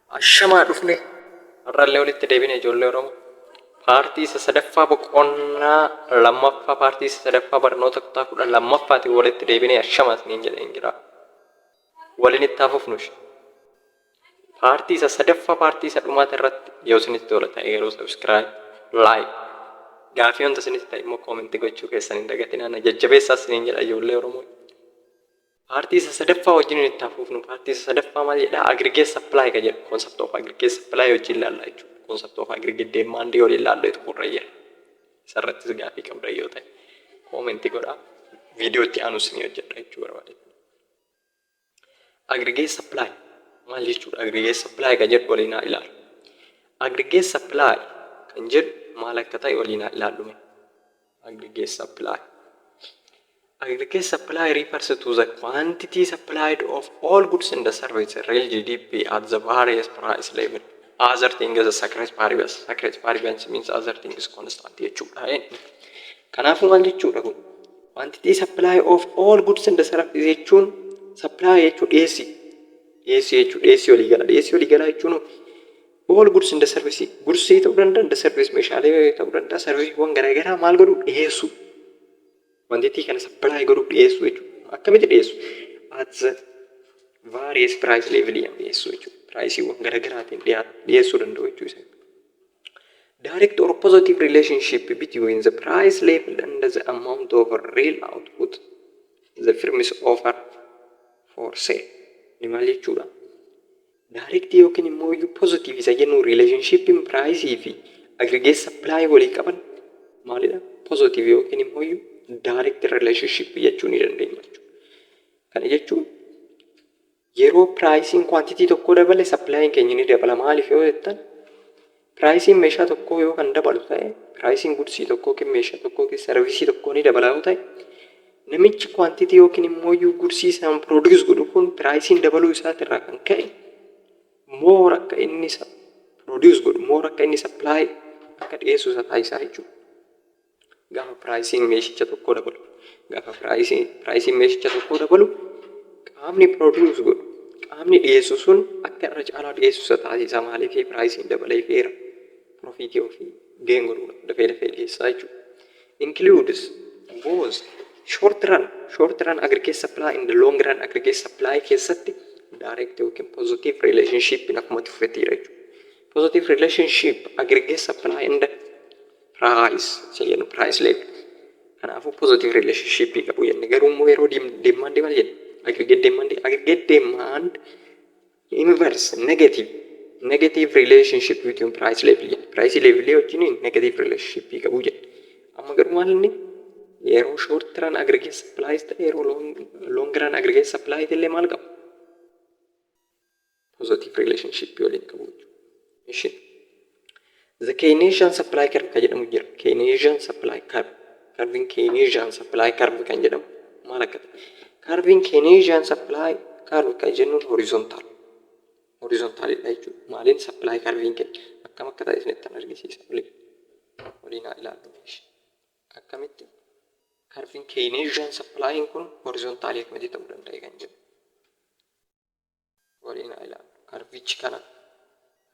Ashamaa dhufne har'allee walitti deebine ijoollee Oromoo. Paartii isa sadaffaa boqonnaa lammaffaa paartii isa sadaffaa barnoota kutaa 12ffaatiin walitti deebine ashamaa isiniin jedheen jira. Waliin itti hafuufnush. Paartii isa sadaffaa paartii isa dhumaata irratti yoo isinitti tola ta'e yeroo subscribe, like, gaafii wanta isinitti ta'e immoo koomentii gochuu keessan hin dagatinaa na jajjabeessaa isiniin jedha ijoollee Oromoo. Paartii isa sadaffaa wajjin itti hafuufnu paartii isa sadaffaa maal jedhaa aggregate supply ka jedhu concept of aggregate supply wajjin ilaalla jechuudha. Concept of aggregate demand yoo ilaallu itti furra jira. Isarrattis gaafii qabda yoo ta'e koomentii godhaa viidiyoo itti aanu isinii hojjedha jechuu barbaade. Aggregate supply maal jechuudha? Aggregate supply ka jedhu waliin haa ilaallu. Aggregate supply kan jedhu maal akka ta'e waliin haa ilaallu. Aggregate supply. Aggregate supply refers to the quantity supplied of all goods and the services real GDP at the various price level. Other thing is a sacred paribus. Sacred paribus means other thing is constant jechuudha. Kanaafuu maal jechuudha kun? Quantity supply of all goods and the services jechuun supply jechuun dhiyeessii. Dhiyeessii jechuun dhiyeessii walii gala. Dhiyeessii walii galaa jechuun all goods and the services. Gudsii ta'uu danda'a, the service meeshaalee ta'uu danda'a, serviceewwan garaagaraa maal godhu dhiyeessu. Quantity kana supply godhuuf dhiyeessu jechuudha. Akkamitti dhiyeessu? At the various price level dhiyeessu jechuudha. Priceewwan garaagaraatiin dhiyeessuu danda'u jechuudha. Direct or positive relationship between the price level and the amount of real output the firm is offer for sale. Ni maal jechuudha? Direct yookiin immoo positive isa jennu relationship price fi aggregate supply walii qaban maalidha? Positive yookiin immoo direct relationship jechuu ni dandeenya jechuudha. Kana jechuun yeroo pricing quantity tokko dabale supplying keenya ni dabala. Maaliif yoo jettan pricing meeshaa tokko yoo kan dabalu ta'e pricing goodsii tokko yookiin meeshaa tokko yookiin servicii tokko ni dabala yoo ta'e namichi quantity yookiin immoo goodsii isaan produce godhu kun pricing dabaluu isaatirraa kan ka'e more akka inni produce godhu more akka inni supply akka dhiyeessu isa taasisaa jechuudha. Gaafa pricing meeshicha tokko dabalu gaafa pricing meeshicha tokko dabalu qaamni produce godhu qaamni dhiyeessu sun akka irra caalaa dhiyeessu isa taasisa. Maaliif pricing dabalee feera profitii ofii gain godhuudha dafee dhiyeessaa jechuudha. Includes both short run aggregate supply and the long run aggregate supply keessatti direct yookiin positive relationship akkuma tuffettidha jechuudha. Positive relationship aggregate supply and price level. Kanaafuu positive relationship qabu jenne garuu immoo yeroo demand maal jenna? Aggregate demand inverse negative relationship between price level. Price level wajjin negative relationship qabu jenne. Amma garuu maal inni yeroo short run aggregate supply ta'e yeroo long run aggregate supply illee maal qabu? Positive relationship waliin qabu jechuudha. The Keynesian supply curve kan jedhamu jira. Keynesian supply curve. Curving Keynesian supply curve kan jedhamu maal akka ta'e? Curving Keynesian supply curve kan jennuun horizontal. Horizontaalidha jechuudha. Maaliin supply curving kenna? Akkam akka ta'e isinitti argisiisa. Waliin haa ilaallu. Akkamitti? Curving Keynesian supply kun horizontaalii akkamitti ta'uu danda'a kan jedhu. Waliin haa ilaallu.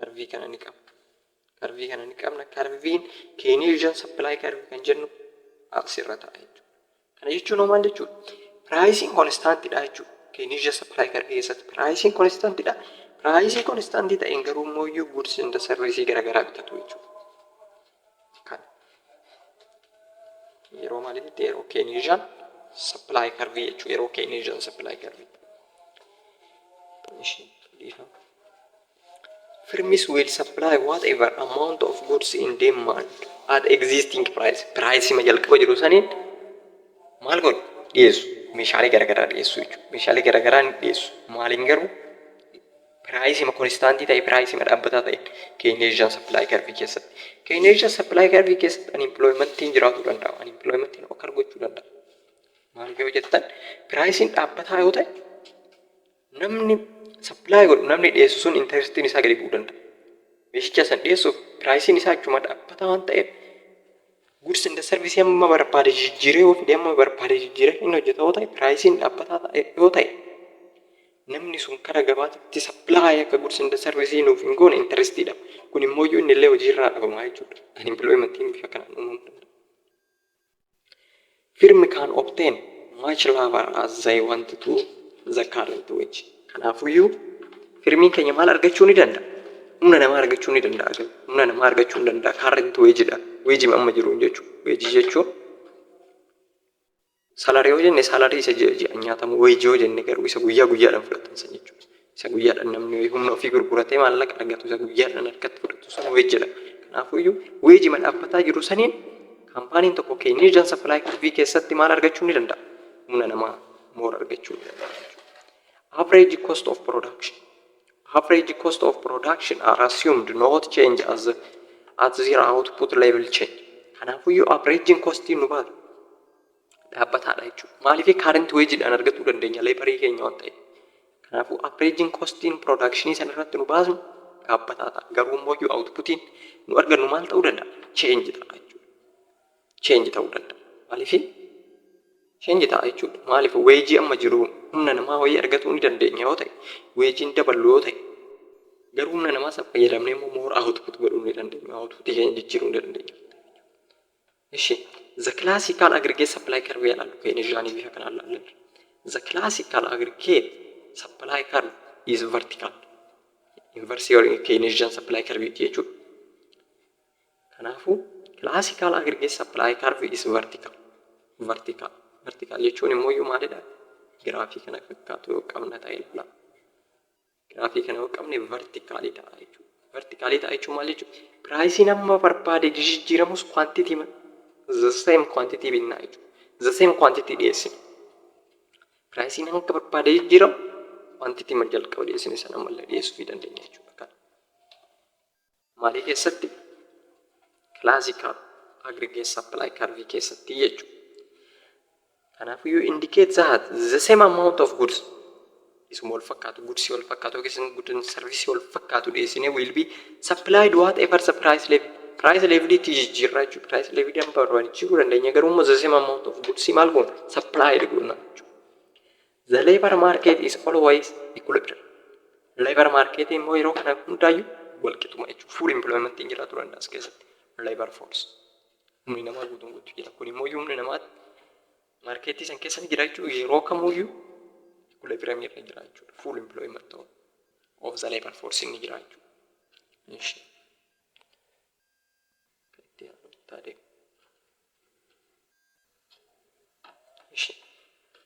Curvii kana ni qaba. Curvii kana ni qabna. Curviin Keynesian supply curve kan jennu asirra ta'a jechuudha. Kana jechuun maal jechuudha? Pricing constantidha jechuudha. Keynesian supply curve keessatti pricing constantidha. Pricing constantii ta'een garuu immoo goods and services garaagaraa bitatu jechuudha. Kana yeroo maalitti yeroo Keynesian supply curve jechuudha. Yeroo Keynesian supply curve. Firms will supply whatever amount of goods in demand at existing price. Price ma jalqaba jiru saniin maal godhu? Dhiyeessu. Meeshaalee garaagaraa dhiyeessu jechuudha. Meeshaalee garaagaraa ni dhiyeessu. Maaliin garuu price ma constantii ta'e price ma dhaabbataa ta'e Keynesian supply curve keessatti. Keynesian supply curve keessatti unemploymentiin jiraatuu danda'a. Unemploymentiin okkar gochuu danda'a. Maaliif yoo jettan pricing dhaabbataa yoo ta'e namni supply godhu namni dhiyeessu sun interestiin isaa gadi bu'uu danda'a. Meeshicha san dhiyeessuuf pricing isaa achuma dhaabbataa waan ta'eef goods and service amma barbaade jijjiiree yoo fide amma barbaade jijjiiree inni hojjeta yoo ta'e pricing dhaabbataa ta'e yoo ta'e namni sun kara gabaatti supply akka goods and services nuuf hin goone interestidha. Kun immoo inni illee hojii irraa dhabamaa jechuudha. Unemploymentiin bifa kanaan uumamuu danda'a. Firm can obtain much labor as they want to the current wage. Kanaafuyyuu firmiin keenya maal argachuu ni danda'a? Humna namaa argachuu ni danda'a. Humna namaa argachuu ni danda'a. Current wage'dha. Wage amma jiru jechuudha. Wage jechuun salarii yoo jenne salarii isa ji'a nyaatamu, wage yoo jenne garuu isa guyyaa guyyaadhaan fudhatan san jechuudha. Isa guyyaadhaan namni humna ofii gurguratee maallaqa argatu isa guyyaadhaan harkatti fudhatu san wage jedha. Kanaafuyyuu wage ma dhaabbataa jiru saniin kaampaaniin tokko Keynesian supply curve keessatti maal argachuu ni danda'a? Humna namaa more argachuu ni danda'a. Average cost of production. Average cost of production are assumed not change as their output level change. Kanaafuyyuu averaging costiin nu baatu dhaabbataadha jechuudha. Maaliif current wage'dhaan argachuu dandeenya leebarii keenya waan ta'eef. Kanaafuu averaging costiin productionii sana irratti nu baasnu dhaabbataadha. Garuu immoo outputiin nu argannu maal ta'uu danda'a? Change ta'a jechuudha. Change ta'uu danda'a. Maaliif change ta'a jechuudha. Maaliif wage amma jiru humna namaa wayii argachuu ni dandeenya yoo ta'e, wage'n dabalu yoo ta'e, garuu humna namaa sana fayyadamnee immoo more output godhuu ni dandeenya. Output keenya jijjiiruu ni dandeenya. Ishi the classical aggregate supply curve yaallu Keynesian bifa kanaan laallu. The classical aggregate supply curve is vertical. Inverse or Keynesian supply curve jechuudha. Kanaafuu classical aggregate supply curve is vertical. Vertical. Vertical jechuun immoo maalidha? Giraafii kana fakkaatu yoo qabna ta'e ilaala. Giraafii kana yoo qabne vertically ta'a jechuudha. Vertically ta'a jechuun maal jechuudha? Pricein amma barbaade jijjiiramus quantity the same quantity binna jechuudha. The same quantity dhiyeessina. Pricein akka barbaade jijjiiramu quantity ma jalqaba dhiyeessine sana ammallee dhiyeessuu dandeenya jechuudha. Maalii keessatti? Classical aggregate supply curve keessatti jechuudha. Kanaafuu indicate that the same amount of goods isuma wal fakkaatu, goods wal fakkaatu yookiin goods and service wal fakkaatu dhiyeessine will be supplied whatever the price level. Price level itti jijjiirraa jechuudha. Price level amma barbaachuu dandeenya garuu immoo the same amount of goods maal goona? Supplied goona jechuudha. The labor market is always equilibrium. Labor market immoo yeroo kana hundaayyuu wal qixuma jechuudha. Full employment hin jiraatu danda'a as keessatti. Labor force. Humni namaa guutuun guutuu jira. Kun immoo humni namaa marketii san keessa jira jechuudha. Yeroo kamuyyuu equilibrium irra jira jechuudha. Full employment of the labor force inni jira jechuudha.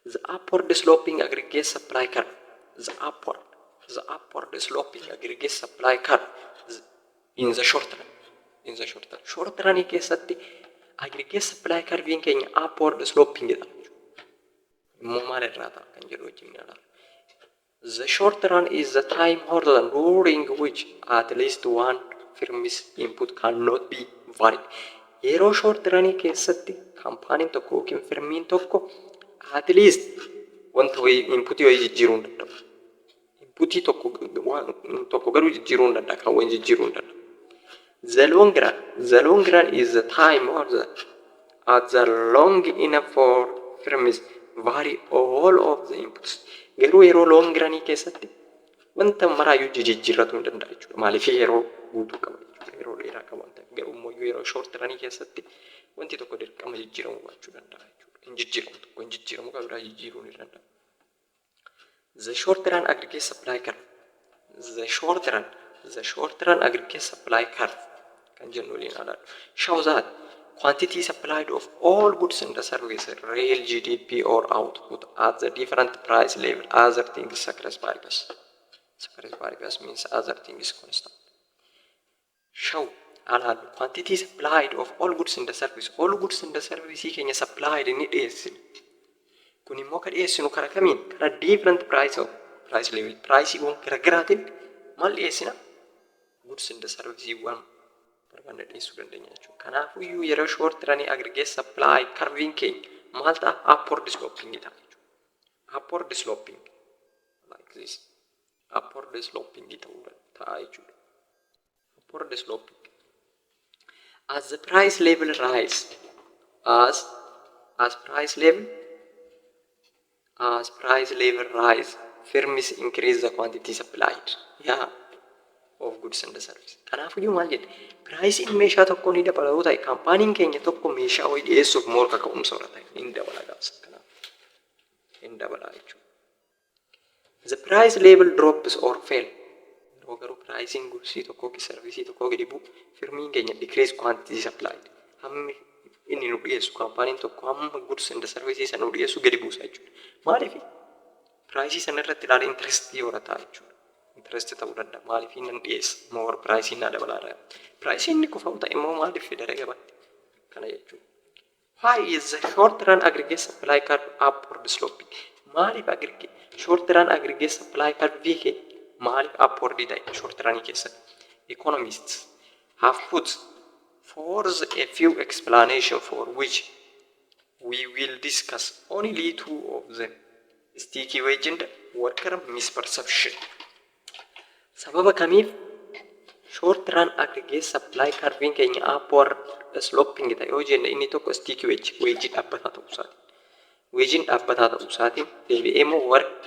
The upward sloping aggregate supply curve. The upward sloping aggregate supply curve in the short run. In the short run. Short run keessatti aggregate supply curve keenya upward sloping jedha. Immoo maal irraa ta'a kan jedhu wajjin ilaalla. The short run is the time horizon during which at least one firm's input cannot be varied. Yeroo short run keessatti kaampaaniin tokko yookiin firmiin tokko at least wanta wayii inputii wayii jijjiiruu hin danda'u. Inputii tokko garuu jijjiiruu hin danda'a, kan wayii jijjiiruu hin danda'u. The long run is the time horizon at the long enough for firms vary all of the inputs. Garuu yeroo long run keessatti wanta maraayyuu jijjiirratu hin danda'a jechuudha. Maaliif yeroo guutuu qaba jechuudha. Yeroo dheeraa qaba waan ta'eef. Garuu immoo yeroo short run keessatti wanti tokko dirqama jijjiiramuu baachuu danda'a jechuudha. Injijjiiramu tokko injijjiiramu kan biraa jijjiiruu ni danda'a. The short run aggregate supply curve. The short run aggregate supply curve kan jennu waliin ilaalla. Show that quantity supplied of all goods and services, real GDP or output at the different price level, other things sacrifice variance. Sacrifice variance means other things constant. Show alaal quantity supplied of all goods and services. All goods and services keenya supplied ni dhiyeessina. Kun immoo kan dhiyeessinu karaa kamiin? Karaa different price level. Priceewwan garaagaraatiin maal dhiyeessina? Goods and services waan barbaanne dhiyeessuu dandeenya jechuudha. Kanaafuu yeroo short run aggregate supply curve keenya maal ta'a? Upward sloping ta'a jechuudha. Upward sloping like this. Upward sloping ta'a jechuudha. Upward sloping. As the price level rise, as price level rise, firms increase the quantity supplied. Yeah. Of goods and services. Kanaafuu maal jedhe piraayisiin meeshaa tokkoo ni dabala yoo ta'e kaampaaniin keenya tokko meeshaa wayii dhiyeessuuf morka ka'umsa irra ta'e ni dabala gaafsa kanaaf ni dabala jechuudha. The price level drops or fail. Yeroo garuu piraayisiin gudsii tokkoo ki sarvisii tokkoo gadi bu'u firmiin keenya decrease quantity supplied. Hammi inni nu dhiyeessu kaampaaniin tokko hamma goods and services nu dhiyeessu gadi buusa jechuudha. Maaliif piraayisii sana irratti ilaalee intirestii horataa jechuudha. Interest ta'uu danda'a. Maaliif inni dhiyeessa more piraayisiin naa dabalaa piraayisiin inni kufa ta'e immoo maaliif federe gabaatti kana jechuudha. Why is the short run aggregate supply curve upward sloping? Maaliif aggregate short run aggregate supply curve ke maaliif upward ta'e short run keessatti? Economists have put forth a few explanation for which we will discuss only two of them. Sticky wage and worker misperception. Sababa kamiif short run aggregate supply curve keenya upward sloping ta'e yoo jenne inni tokko sticky wage dhaabbataa ta'uu isaati. Wage dhaabbataa ta'uu isaatiin deebi'ee immoo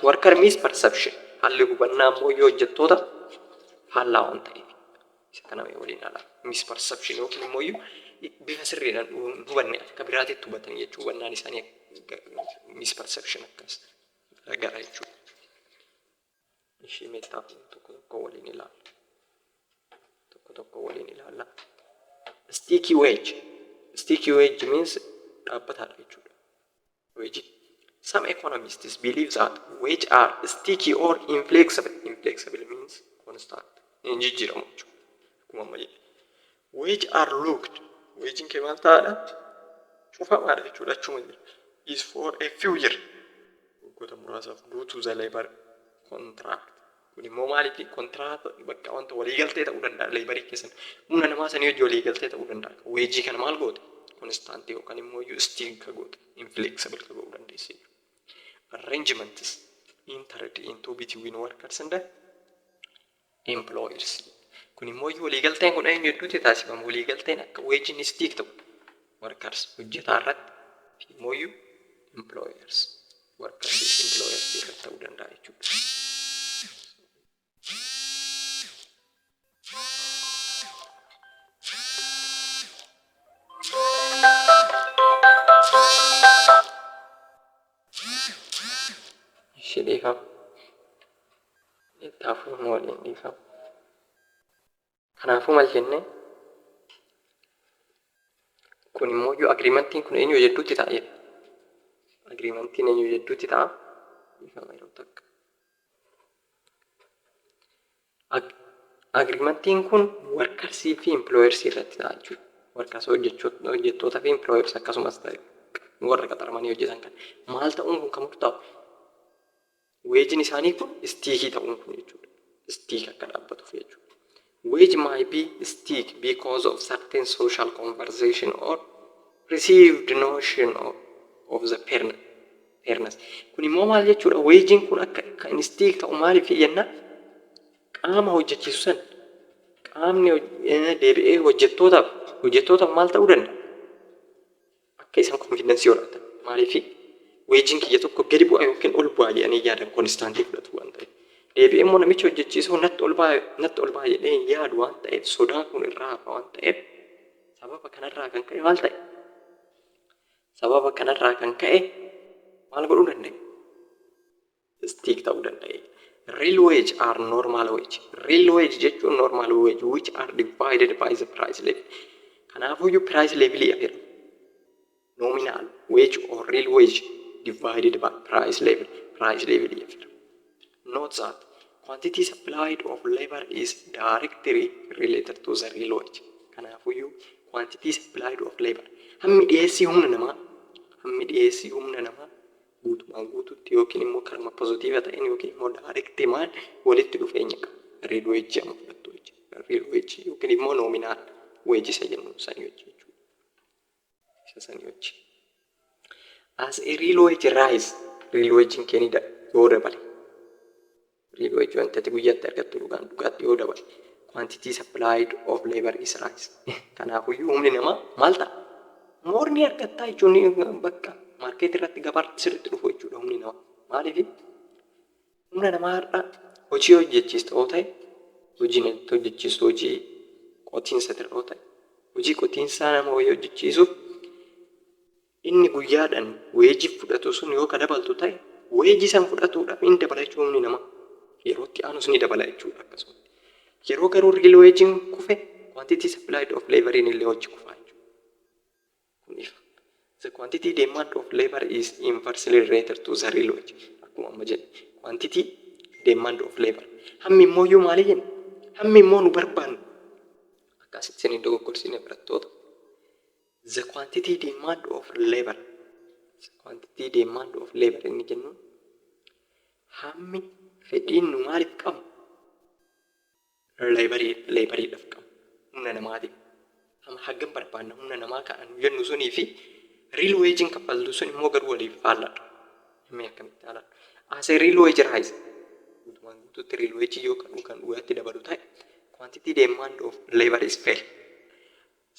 worker misperception haalli hubannaa immoo yoo hojjettoota faallaa waan ta'eef isa kana waliin ala misperception yookiin immoo bifa sirriidhaan hubanne akka biraatitti hubatan jechuudha. Hubannaan isaanii misperception akkas gara jechuudha. Ishii meettaaf tokko waliin ilaalla. Tokko waliin ilaalla. Sticky wage. Sticky wage means dhaabbataadha jechuudha. Wage. Some economists believe that wage are sticky or inflexible. Inflexible means constant. Injijjiiramu jechuudha. Akkuma amma jedhe. Wage are looked. Wage kee maal ta'aadha? Cufamaadha jechuudha. Achuma jira. Is for a few years. Waggoota muraasaaf due to the labor contract. Kun immoo maaliif kontraata bakka wanta waliigaltee ta'uu danda'a leebarii keessan humna namaa sanii hojii waliigaltee ta'uu danda'a. Weejii kana maal goote? Konstaantii yookaan immoo stick ka goote inflexible ka godhuu dandeessi. Arrangements entered into between workers and employers. Kun immoo waliigalteen kun eenyu hedduutti taasifamu waliigalteen akka weejiin stick ta'u workers hojjetaa irratti fi immoo employers workers employers irratti ta'uu danda'a jechuudha. Shedifam ittaafu waliin dhiifam. Kanaafuu maal jenne kun immoo agreementiin kun eenyu jedhuutti ta'a jedha. Agreementiin eenyu jedhuutti ta'a dhiifama yeroo takka. Agreementiin kun workersii fi employers irratti ta'a jechuudha. Workers hojjettoota fi employers akkasumas ta'e warra qaxaramanii hojjetan kan maal ta'uun kun kan murtaa'u weejiin isaanii kun stiikii ta'uun kun jechuudha. Stiik akka dhaabbatuuf jechuudha. Wage might be stick because of certain social conversation or received notion of the fairness. Kun immoo maal jechuudha? Weejiin kun akka kan stiik ta'u maaliif jenna? Qaama hojjechiisu san qaamni deebi'ee hojjettootaaf maal ta'uu danda'a? Akka isaan konfiidensii horatan. Maaliif weejiin kiyya tokko gadi bu'a yookiin ol bu'a jedhanii yaadan konstaantii fudhatu waan ta'eef. Deebi'ee immoo namicha hojjechiisuu natti ol ba'a jedhee yaadu waan ta'eef sodaan kun irraa hafa waan ta'eef sababa kanarraa kan ka'e maal ta'e? Sababa kanarraa kan ka'e maal godhuu danda'e? Stick ta'uu danda'e. Real wage are normal wage. Real wage jechuun normal wage which are divided by the price level. Kanaafuu price level jedhama. Nominal wage or real wage divided by price level. Price level jedhama. Note that quantity supplied of labor is directly related to the real wage. Kanaafuu quantity supplied of labor. Hammi dhiyeessii humna namaa guutumaan guututti yookiin immoo karma pozitiiva ta'een yookiin immoo directly maal walitti dhufeenya qaba. Real wage jedhamu fudhattu jechuudha. Real wage yookiin immoo nominal wage isa jennu sanii wajji jechuudha. Isa sanii wajji. As a real wage rise, real wage keenya yoo dabale. Real wage wanta guyyaatti argattu dhugaatti yoo dabale. Quantity supplied of labor is rise. Kanaafuu humni namaa maal ta'a? Moorni argattaa jechuun bakka market irratti gabaatti sirriitti dhufu jechuudha humni namaa. Maaliif? Humna namaa har'a hojii hojjechiista yoo ta'e hojiin itti hojjechiistu hojii qotiinsa yoo ta'e hojii qotiinsaa nama wayii hojjechiisuuf inni guyyaadhaan weejii fudhatu sun yoo dabaltu ta'e weejii san fudhatuudhaaf inni dabala jechuun humni namaa yerootti aanus ni dabala jechuudha akkasuma. Yeroo garuu real wagein kufe quantity supplied of labor illee hojii kufaa jechuudha. Kun ifa. The quantity demand of labor is inversely related to the real wage. Akkuma amma jedhe quantity demand of labor. Hammi immoo yoo maali jenna? Hammi immoo nu barbaannu. Akkasitti isin dogoggorsine barattoota. The quantity demand of labor. The quantity demand of labor inni jennu hammi fedhiin nu maaliif qabu? Laboriidhaaf qabu. Humna namaatiif. Hangam barbaanna humna namaa kan jennu sunii fi real wage kaffaltu sun immoo garuu waliif faallaadha. Hammi akkamitti faallaadha? As a real wage rise. Guutumaan guutuutti real wage yoo kan dhugaatti dabalu ta'e quantity demand of labor is fair.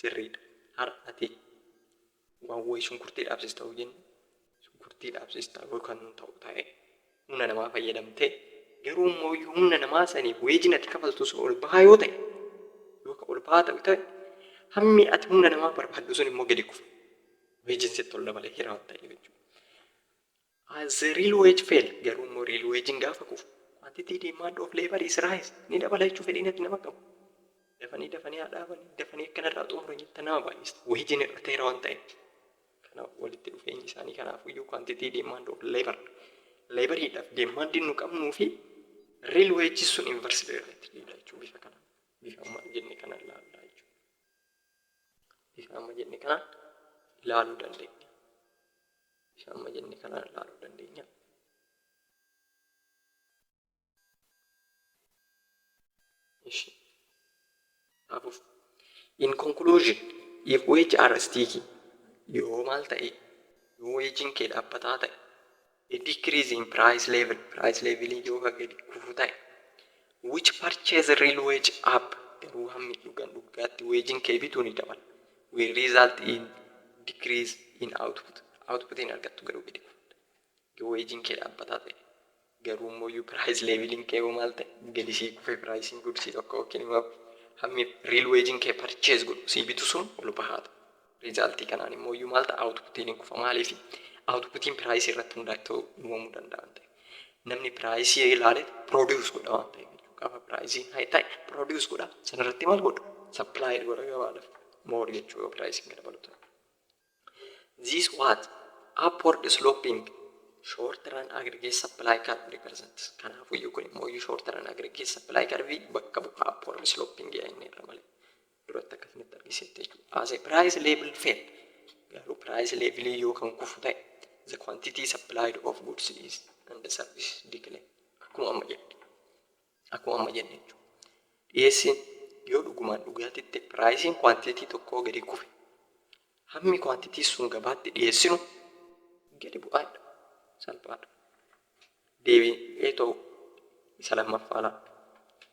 Sirriidha. Har'ati waan wayii shunkurtii dhaabsista ta'uu jennu shunkurtii dhaabsista yookaan ta'u ta'e humna namaa fayyadamtee garuu immoo humna namaa saniif weejiin ati kafaltu sun ol bahaa yoo ta'e yookaan ol bahaa ta'e hammi ati humna namaa barbaaddu sun immoo gadi kufa. Weejiin sitti ol dabalee hira waan ta'eef jechuudha. As the real wage fail garuu immoo real wagein gaafa kufu quantity demand of labor is rise ni dabala jechuun fedhiin ati nama qabu. Dafanii haadhaabanii dafanii akkanarraa xumura jetta nama baay'ista. Weejiin hir'ateera waan ta'eef. Kanaaf walitti dhufeenyi isaanii kanaafuyyuu quantity demand of labor. Laboriidhaaf deemmandiin nu qabnuu fi real wages sun inversely related jechuudha bifa kanaan. Bifa amma jenne kana ilaalaa jechuudha. Bifa amma jenne kanaan ilaaluu dandeenya. Bifa amma jenne kanaan ilaaluu dandeenya. In conclusion, if wages are sticky, yoo maal ta'e yoo wagein kee dhaabbataa ta'e a decrease in price level yoo gadi kufu ta'e which purchase real wage up garuu hammi dhugaatti wagein kee bituu ni dabala will result in decrease in outputiin argattu garuu gadi kufu yoo wagein kee dhaabbataa ta'e garuu immoo price levelin kee yoo maal ta'e gadi sii kufe pricing gudsii tokko yookiin immoo hammi real wagein kee purchase godhu sii bitu sun ol bahaata. Resultii kanaan immoo maal ta'a outputiin kufa maaliif outputiin price irratti hundaa'ee uumamuu danda'a ta'e namni price ilaale produce godha waan ta'eef gaafa price high ta'e produce godha sanarratti maal godha supply godha gabaadhaaf more jechuudha price dabalu ta'e. This what upward sloping short run aggregate supply curve represents. Kanaafuu kun immoo short run aggregate supply curve bakka bu'a upward sloping inni irra malee. Duratti akkasumatti argisiisti jechuudha. As a price level fail garuu price level yoo kan kufu ta'e the quantity supplied of goods is and the service decline. Akkuma amma jenne jechuudha. Dhiyeessiin yoo dhugumaan dhugaatitti pricing quantity tokkoo gadi kufe hammi quantity sun gabaatti dhiyeessinu gadi bu'aadha. Salphaadha. Deebi'ee ta'u isa lammaffaa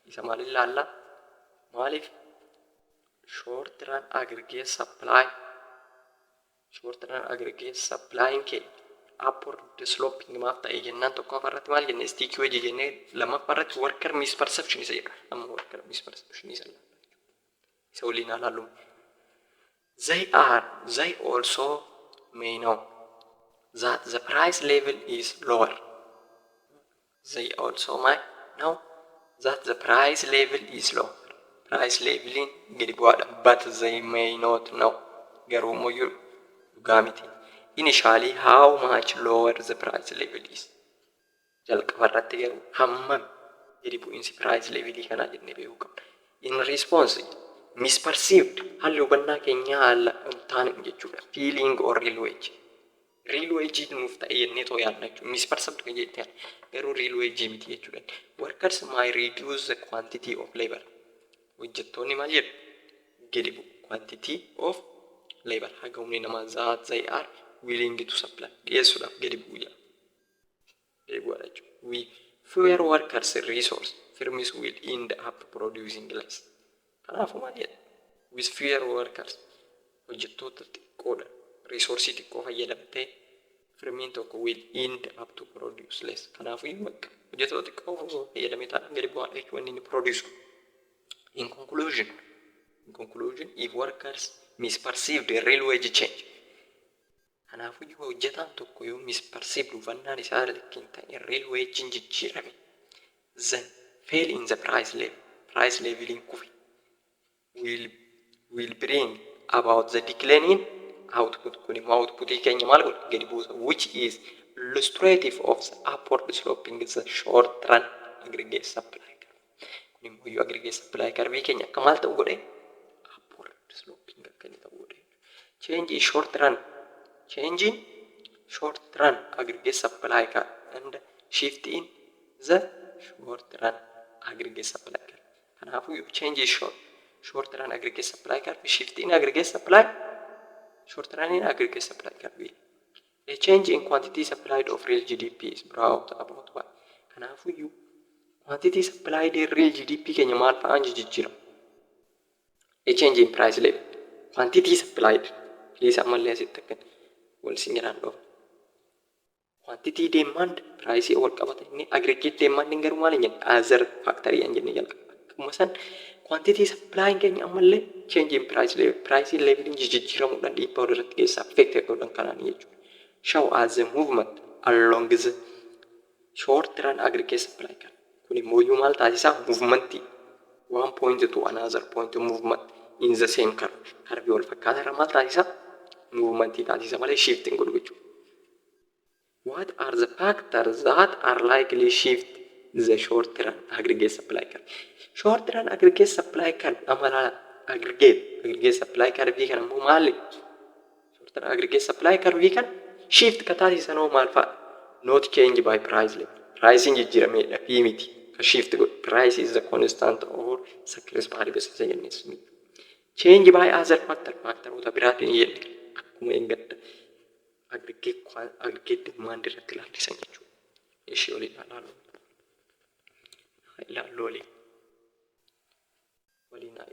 isa maaliin laallaa? Maaliif? Short run aggregate supply ke upward sloping maaf ta'e jennaan tokko afarratti maal jenne sticky wage jenne lammaffaa irratti worker misperception isa jedha amma worker misperception isa waliin ilaallu. They also may know that the price level is lower. Price leveling gadi bu'aadha but they may not know garuu immoo dhugaa miti. Initially how much lower the price level is jalqaba irratti garuu hammam gadi bu'iinsi price levelii kanaa jennee beekuu qabna. In response misperceived haalli hubannaa keenyaa haala taane jechuudha feeling or real wage nuuf ta'e jennee too yaadna jechuudha. Misperceived kan jette garuu real wage miti jechuudha. Workers might reduce the quantity of labor. Hojjettoonni maal jedhu gadi bu'u quantity of labor haga humni namaa that they are willing to supply dhiyeessuudhaaf gadi bu'uudha jechuudha. We fewer workers resource firms will end up producing less. Kanaafuu maal jedha with fewer workers hojjettoota xiqqoodha reesoorsii xiqqoo fayyadamtee firmiin tokko will end up to produce less. Kanaafuu bakka hojjettoota xiqqoo fayyadamee taa'an gadi bu'aa jechuun inni produce. In conclusion, if workers misperceive the real wage change, kanaafuu hojjetaan tokko yoo misperceive hubannaan isaa lakkiin ta'e real wage jijjiirame, then fail in the price leveling kufe will bring about the decline in output. Kun immoo outputii keenya maal godha gadi buusa, which is illustrative of the upward sloping the short run aggregate supply curve. Kun immoo yoo aggregate supply curve keenya akka maal ta'u godhe upward sloping akka inni ta'u godhe. Change in short run aggregate supply curve and shift in the short run aggregate supply curve. Kanaafuu yoo change in short run aggregate supply curve, shift in aggregate supply, short run in aggregate supply curve. A change in quantity supplied of real GDP is brought about by. Kanaafuu yoo quantity supplied in real GDP keenya maal fa'aan jijjiirama. A change in price level. Quantity supplied. Please ammallee asitti akkan wal singadhaan dhoofne. Quantity demand price wal qabata inni aggregate demand hin garuu maal hin jenne other factory hin jenne jalqaba. Akkuma san quantity supply keenya ammallee change in price level jijjiiramuudhaan dhiibbaa walirratti geessaa affect godhan kanaan jechuudha. Show as the movement along the short run aggregate supply curve. Kun immoo yoo maal taasisaa movement one point to another point movement in the same curve. Curve wal fakkaata irra maal taasisaa movement taasisa malee shifting godhu jechuudha. What are the factors that are likely shift the short run aggregate supply curve? Short run aggregate supply curve amala aggregate supply curve kan ammoo maali? Short run aggregate supply curve kan shift ka taasisan oo maal fa'a? Not change by price level. Pricing jijjiirameedha fi miti ka shift godhu. Price is the constant or sacrifice variable jennes. Change by other factorota biraatiin jenne akkuma eeggadda aggregate demand irratti ilaallisan jechuudha. Ishee olii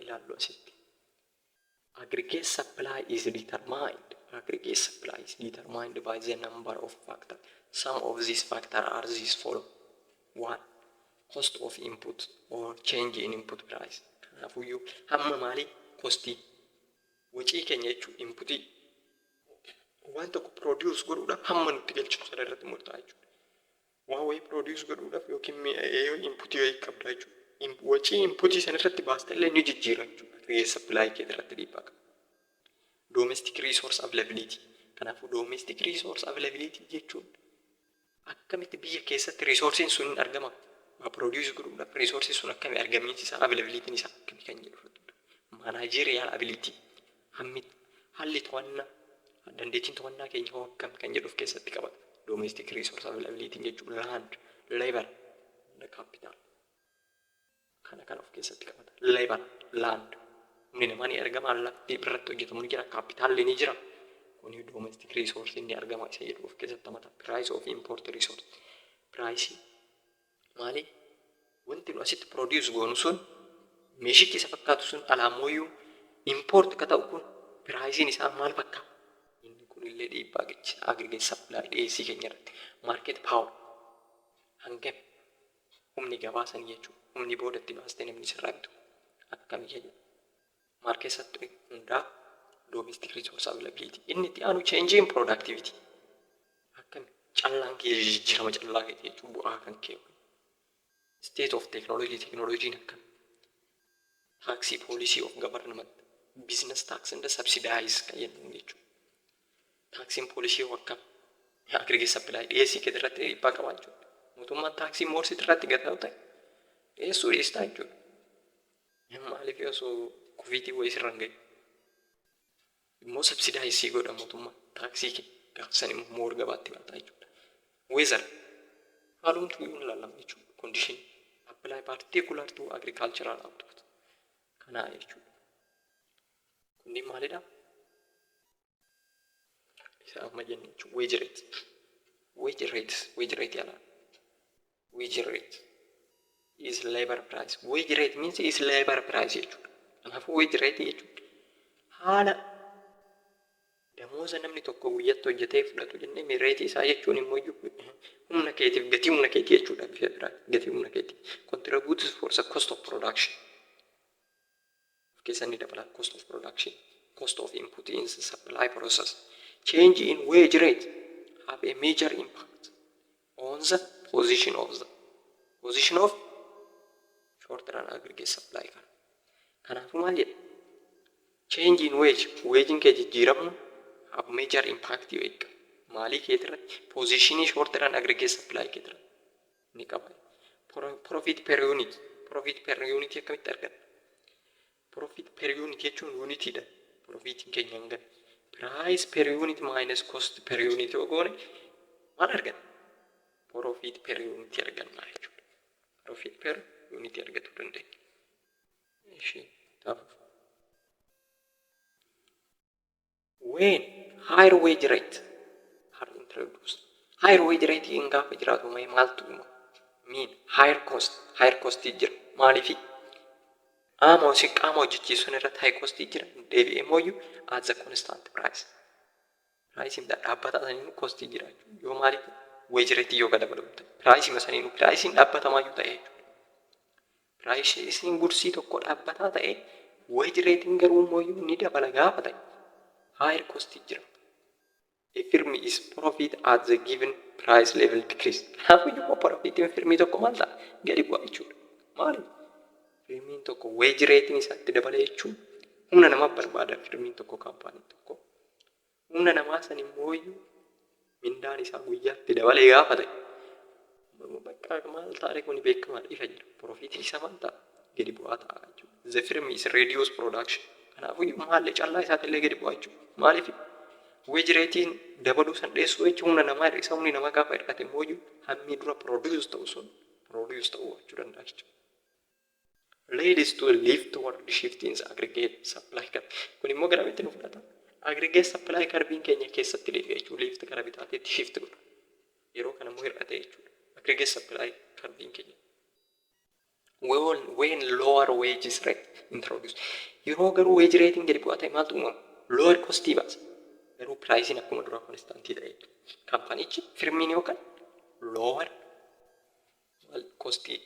ilaallu asitti. Aggregate supply is determined by the number of factors. Some of these factors are these follow. 1. Cost of input or change in input price. Kanaafuu hamma maalii kostii wacii keenya jechuudha inputii waan tokko produce godhuudhaaf hamma nutti galchinu sana irratti murtaa'a jechuudha. Waan wayii produce godhuudhaaf yookiin inputii wayii qabda jechuudha. Wacii inputii sana irratti baasta illee ni jijjiira jechuudha. Aggregate supply kee irratti dhiibbaa qaba. Domestic resource availability. Kanaafuu domestic resource availability jechuun akkamitti biyya keessatti resourceen sun hin argama. Waa produce godhuudhaaf resourceen sun akkami argamiinsi isaa availability isaa akkami kan jedhu. Managerial ability. Haalli to'annaa dandeettiin to'annaa keenya hoo akkam kan jedhuuf keessatti qabata. Domestic resource availability jechuun land, labor, capital. Kana of keessatti qabata. Labor, land. Humni namaa ni argama, lafti irratti hojjetamu ni jira, capital ni jira. Kuni domestic resource ni argama isa jedhuuf keessatti qabata. Price of import resource. Price maali? Wanti nu asitti produce goonu sun meeshichi isa fakkaatu sun alaamooyyuu import ka ta'u kun piraayisiin isaa maal fakkaata? Inni kun illee dhiibbaa geessa aggregate supply dhiyeessii keenya irratti. Market power hangam humni gabaasan jechuudha. Humni boodatti baastee namni sirraa bitu akkami jedhu. Market sector hundaa domestic resource availability. Inni itti aanu change in productivity. Akkami callaan kee jijjiirama callaa kee jechuun bu'aa kan kee. State of technology akkami. Tax policy of government, business tax and subsidize kan jedhamu jechuudha. Taxing policy akkam aggregate supply dhiyeessii kee irratti dhiibbaa qaba jechuudha. Mootummaan taaksii moorsii irratti gataa'u ta'e dhiyeessuu dhiyeessaa jechuudha. Maaliif osoo kufiitii wayii sirra hin gahin immoo subsidize godha mootummaan taaksii kee gaafsan immoo moor gabaatti baataa jechuudha. Weather haalumtuu yoo ilaallamu jechuudha. Condition apply particular to agricultural output. Kanaa jechuudha. Kunni maalidha? Isa amma jenne jechuudha. Wage rate. Wage rate yaala. Wage rate is labor price. Wage rate means is labor price jechuudha. Kanaafuu wage rate jechuudha. Haala Damooza namni tokko guyyaatti hojjetee fudhatu jennee meereetii isaa jechuun immoo humna keetiif gatii humna keetii jechuudha bifa biraa gatii humna keetii. Contributes for the cost of production. Keessa ni dabala cost of production, cost of input in the supply process. Change in wage rate have a major impact on the position of short run aggregate supply. Kanaafuu maal jedha? Change in wagein kee jijjiiramu have major impact yoo eega. Maalii keetirratti? Positionii short run aggregate supply keetirratti ni qaba. Profit per unit akkamitti argata? Profit per unit jechuun unitiidha. Profitiin keenya hanga price per unit minus cost per unit yoo goone maal argata? Profit per unit arganna jechuudha. Profit per unit argachuu dandeenya. When higher wage rate are introduced, higher wage rate in gaafa jiraatu maaltu mean higher cost jira. Maaliif? Qaama hojjechiisuun irratti high cost jira. Deebi'ee mooyyuu at the constant price. Price dhaabbataa saniin cost jira. Yoo maaliif wage rate yoo dabalu price masaniin price dhaabbatamaayyu ta'e jechuudha. Price gursii tokko dhaabbataa ta'e wage rate garuu mooyyuu ni dabala gaafa ta'e. Higher cost jira. A firm is profit at the given price level decrease. Kanaafuu iyyuu profit firmii tokko maal ta'a? Gadi bu'a jechuudha. Maaliif? Firmiin tokko wage ratein isaatti dabala jechuun humna namaa barbaada firmiin tokko kaampaanii tokko. Humna namaa san immoo iyyuu mindaan isaa guyyaatti dabalee gaafa ta'e. Bakka maal taa'e kun beekamaadha ifa jira. Profitiin isaa maal ta'a? Gadi bu'aa ta'a jechuudha. The firm is reduce production. Kanaafuu iyyuu maallee callaa isaatiillee gadi bu'aa jechuudha. Maaliif? Wage ratein dabaluu san dheessuu jechuun humna namaa isa humni namaa gaafa hir'ate immoo iyyuu hammi dura produce ta'uu jechuu danda'a jechuudha. Leads to a lift toward shifting the aggregate supply curve. Kun immoo garamitti nu fudhata? Aggregate supply curve keenya keessatti deebi'a jechuudha. Lift gara bitaatiitti shift godha. Yeroo kana immoo hir'ate jechuudha. Aggregate supply curve keenya. When lower wages rate introduced. Yeroo garuu wage ratein gadi bu'aa ta'e maaltu uumama? Lower cost baasa. Garuu pricein akkuma dura konstantii ta'e. Kaampaanichi firmiin yookaan lower costii.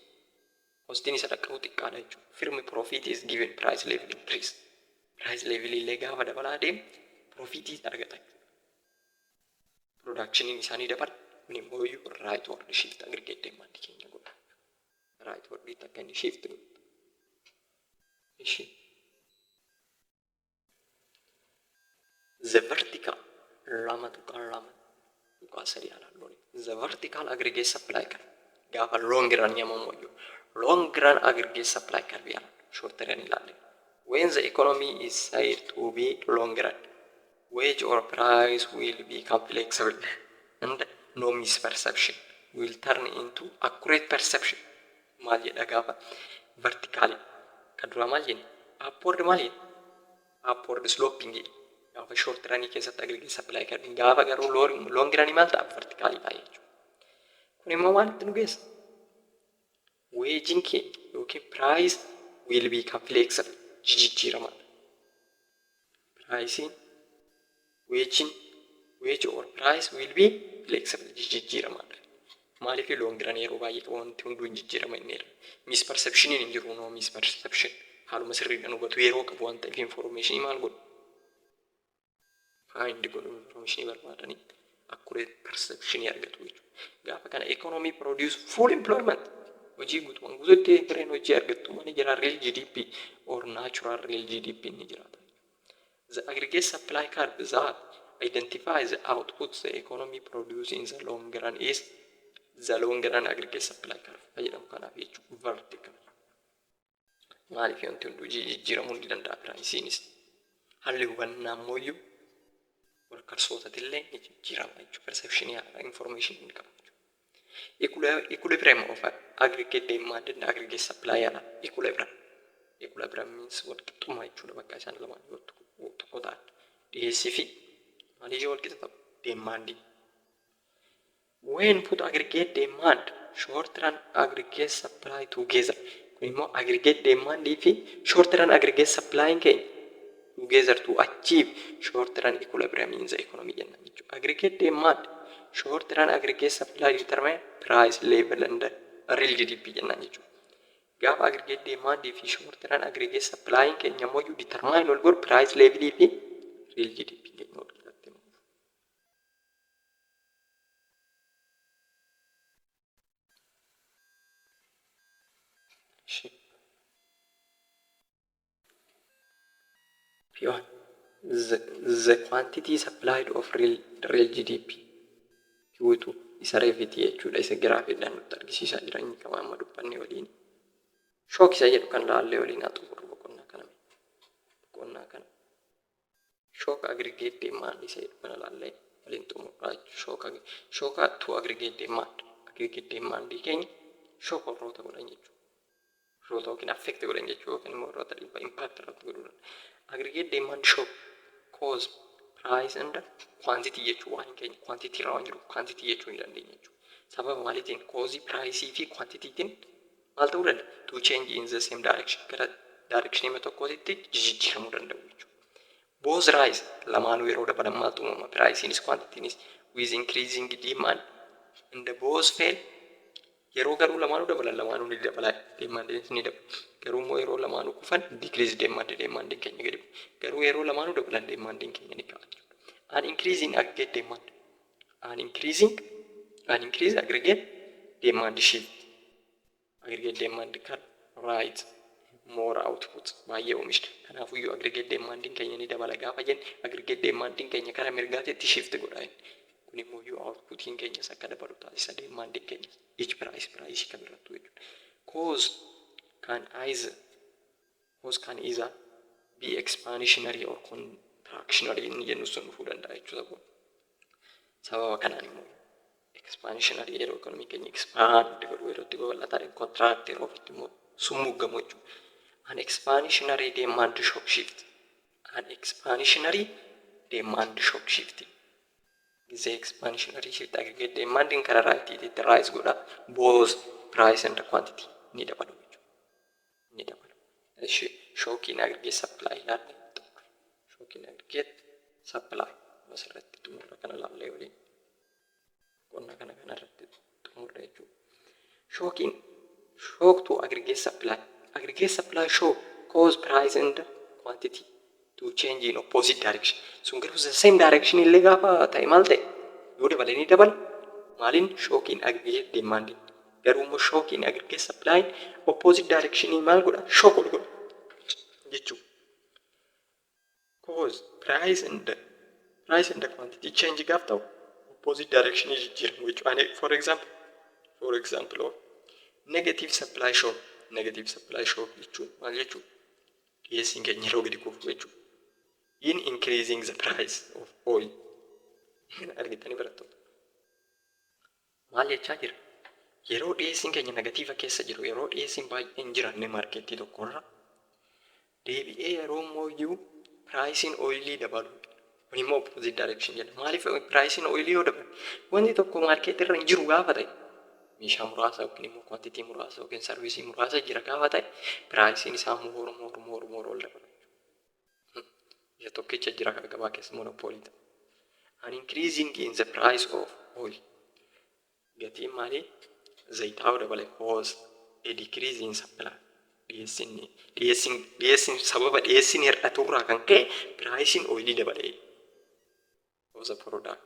Costiin isa dhaqqabu xiqqaadha jechuudha. Firmi profit is given price level increase. Price level illee gaafa dabalaa deemu profitii argata. Productioniin isaanii dabala. Kun immoo right word shift aggregate demand keenya godha. Right word akka inni shift godha. The vertical the vertical aggregate supply curve gaafa long run yamamoo long run aggregate supply curve short run ilaalle. When the economy is said to be long run, wage or price will become flexible and no misperception will turn into accurate perception. Maal jedha gaafa vertically kadura maal jenna? Upward maal jenna? Upward sloping jedha. Gaafa short run keessatti aggregate supply curve gaafa garuu long run maal ta'a? Vertically ta'a jechuudha. Kun immoo maalitti nu geessa? Waging keenya yookiin price will become flexible jijjiirama. Pricing wage or price will be flexible jijjiirama. Maaliif long run yeroo baay'ee wanti hunduu jijjiirama inni irra. Misperception hin jiru no misperception. Haaluma sirriidhaan hubatu yeroo qabu waan ta'eef information maal godhu? Find godhu information barbaadanii accurate perception argatu jechuudha. Gaafa kana economy produce full employment. Hojii guutumaan guutuutti bireen hojii argattu mana jira real GDP or natural real GDP ni jiraata. The aggregate supply curve that identifies the output the economy produces in the long run is the long run aggregate supply curve. Fayyadamu kanaaf jechuudha vertical. Maaliif wanti hunduu jijjiiramuu ni danda'a price'iinis. Haalli hubannaa mooyyuu workersootatillee ni jijjiirama jechuudha. Perception information ni qaba. Equilibrium of aggregate demand and aggregate supply equilibrium means walqixxummaa jechuudha. Bakka isaan lamaan yoo tokko ta'an dhiyeessii fi maalii wal qixa ta'u demand. When put aggregate demand short run aggregate supply together. Kun immoo aggregate demand fi short run aggregate supply keenya together to achieve short run equilibrium in the economy jenna jechuudha. Aggregate demand short run aggregate supply determine price level and real GDP jenna jechuudha. Gaafa aggregate demand fi short run aggregate supply keenya immoo determine wal godhu price level fi real GDP keenya wal godhatti. The quantity supplied of real GDP Q2 isa reefiti jechuudha. Isa giraafiidhaan nutti argisiisaa jira inni qabu amma dubbanne waliin. Shook isa jedhu kan laallee waliin haa xumurru boqonnaa kana. Shook aggregate demand isa jedhu kana laallee waliin xumurraa jechuudha. Shook to aggregate demand. Aggregate demand keenya shook warroota godhan jechuudha. Warroota yookiin affect godhan jechuudha yookiin immoo warroota dhiibbaa impact irratti godhuudhaan. Aggregate demand shock cause price and quantity jechuudha waan keenya quantity irraa waan jiru quantity jechuu ni dandeenya jechuudha. Sababa maaliitiin cause price fi quantitytiin maal ta'uu danda'a? To change in the same direction gara direction hima tokkootti jijjiiramuu danda'u jechuudha. Both rise lamaanuu yeroo dabalan maaltu uumama? Price'inis quantity'inis with increasing demand and both fail yeroo garuu lamaanuu dabalan lamaanuu ni dabala demand ni dabala. Garuu immoo yeroo lamaanuu kufan decrease demand keenya gadi bu'a. Garuu yeroo lamaanuu dabalan demand keenya ni ka'a. An increasing aggregate demand. An increase aggregate demand shift. Aggregate demand kan right more output baay'ee oomishna. Kanaafuu iyyuu aggregate demand keenya ni dabala gaafa jennu aggregate demand keenya karaa mirgaatti shift godha. Kun immoo iyyuu outputiin keenya akka dabalu taasisa demand keenya. Each price kan irratti jechuudha. Cause can either be expansionary or contractionary inni jennu sun dhufuu danda'a jechuudha. Sababa kanaan immoo expansionary yeroo economy keenya expand godhu yeroo itti babal'ataa contract yeroo ofitti immoo sun muggamu jechuudha. An expansionary demand shock shift. The expansionary shift aggregate demand in karaa right it rise godha both price and quantity ni dabalu jechuudha. Shock in aggregate supply laanne shock in aggregate supply asirratti xumurra kana laallee waliin qonna kana irratti xumurra jechuudha. Shock to aggregate supply shock cause price and quantity to change in opposite direction. Sun garuu the same direction illee gaafa ta'e maal ta'e yoo dabale ni dabala. Maaliin shock in aggregate demand garuu immoo shock in aggregate supply opposite direction maal godha? Shock godha jechuudha. Cause price and quantity change gaaf ta'u opposite direction jijjiiramu jechuudha. For example negative supply shock jechuun maal jechuudha? Dhiyeessiin keenya yeroo gadi kufu jechuudha. In increasing the price of oil. Argitanii barattoota. Maal jechaa jira? Yeroo dhiyeessiin keenya negatiiva keessa jiru, yeroo dhiyeessiin baay'een jiranne maarkeettii tokkorra deebi'ee yeroo mooyyuu piraayisiin ooyilii dabalu. Kun immoo opposite direction jedha. Maaliif piraayisiin ooyilii yoo dabalu? Wanti tokko maarkeettii irra hin jiru gaafa ta'e meeshaa muraasa yookiin immoo quantity muraasa yookiin sarviisii muraasa jira gaafa ta'e piraayisiin isaa moor ol dabala. Isa tokkicha jira kan gabaa keessa monopoolii ta'a. An increasing in the price of oil. Gatiin maalii? Zayitaa dabale cause a decrease in supply. Dhiyeessiin sababa dhiyeessiin hir'aturraa kan ka'e piraayisiin ooyilii dabale. Of the product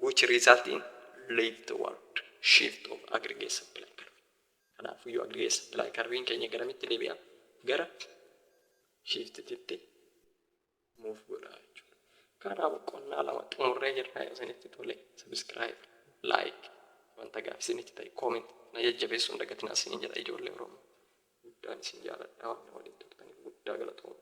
which result in leftward shift of aggregate supply curve. Kanaafuu iyyuu aggregate supply curvein keenya garamitti deebi'a? Gara shiftititti move godha jechuudha. Kanaaf qonnaa lama xumurree jirra. Yoo isinitti tole subscribe, like, wanta gaaffii isinitti ta'e comment na jajjabeessuun dagatinaa isiniin jedha ijoollee Oromoo. Guddaan isin jaaladha. Waan waliin turtaniif guddaa galatooma.